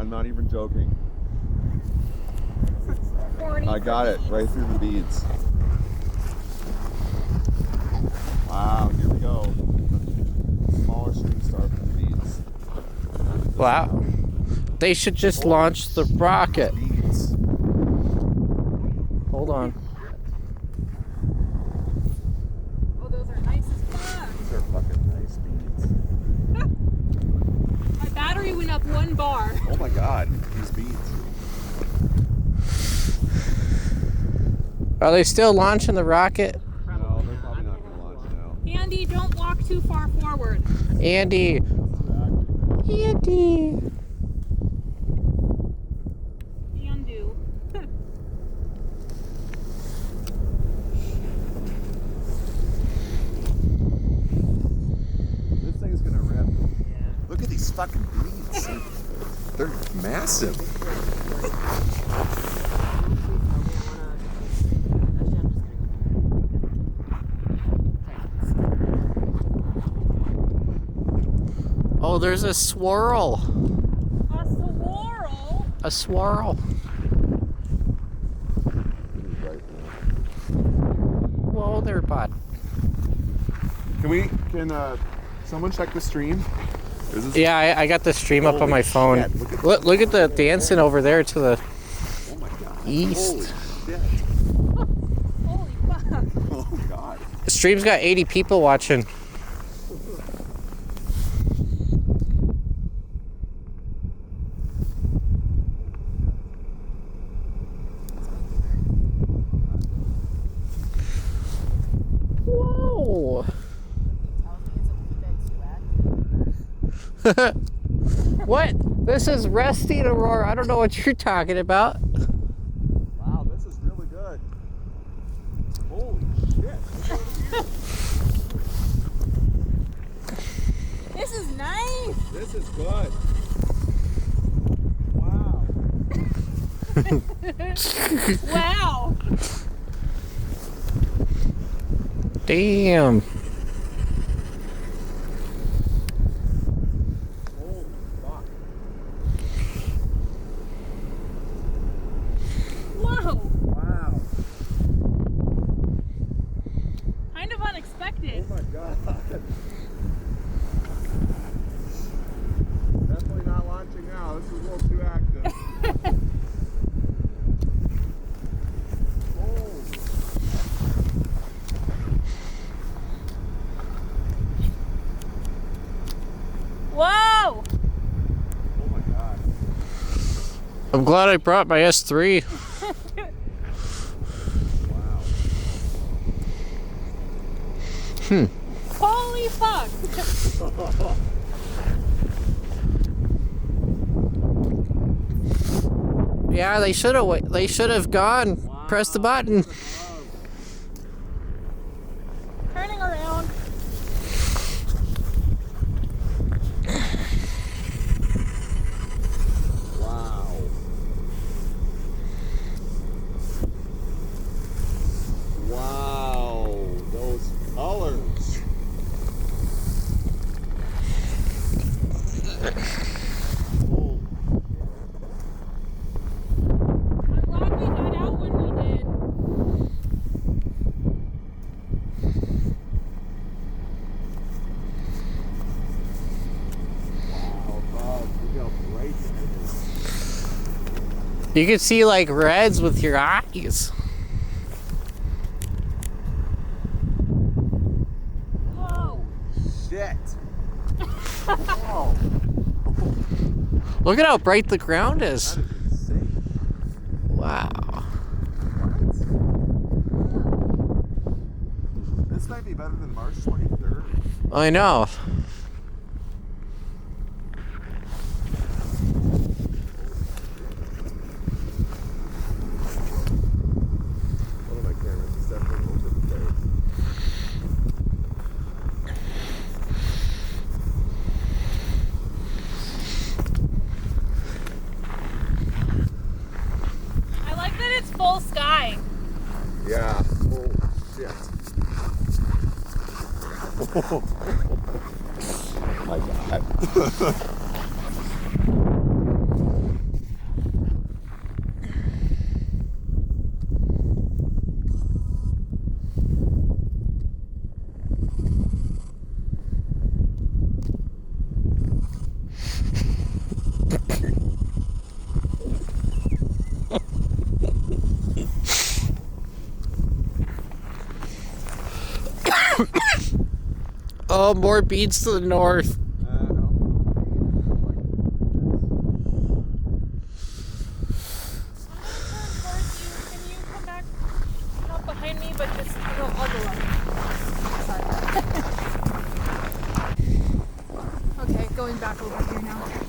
I'm not even joking. I got it right through the beads. Wow, here we go. Smaller shooting star from the beads. Wow. They should just launch the rocket. Beads. Hold on. Oh, those are nice as fuck. These are fucking nice beads. My battery went up 1 bar. Oh my god, these beads. Are they still launching the rocket? No, they're probably not going to launch now. Andy, don't walk too far forward. Andy. Andy. Andu. This thing's going to rip. Look at these fucking beads. They're massive. Oh, there's a swirl. A swirl? A swirl. Whoa there, bud. Can someone check the stream? Is this Yeah, I got the stream up on Holy my phone. shit, Look at the dancing over there to the Oh my god. east. Holy shit. Holy fuck. Oh god. The stream's got 80 people watching. Whoa. What? This is resting, Aurora. I don't know what you're talking about. Wow, this is really good. Holy shit. This is nice. This is good. Wow. Wow. Damn. Holy fuck. Whoa. Wow. Kind of unexpected. Oh my god. Definitely not launching now. This is a little too active. Holy. Whoa. Oh my god. I'm glad I brought my S3. Wow. Holy fuck. Yeah, they should have gone. Wow. Press the button. Turning around. Wow. Wow. Those colors. Holy I'm glad we got out when we did. wow, Bob, look how bright it is. You can see like reds with your eyes. Whoa. Shit. Whoa. Look at how bright the ground is. That is insane. Wow. What? This might be better than March 23rd. I know. One of my cameras is definitely over the place. I like that it's full sky. Yeah. Holy shit. Oh my god. Oh, more beads to the north. Can you come back? Not behind me, but just I'll go up. Sorry. Okay, going back over here now.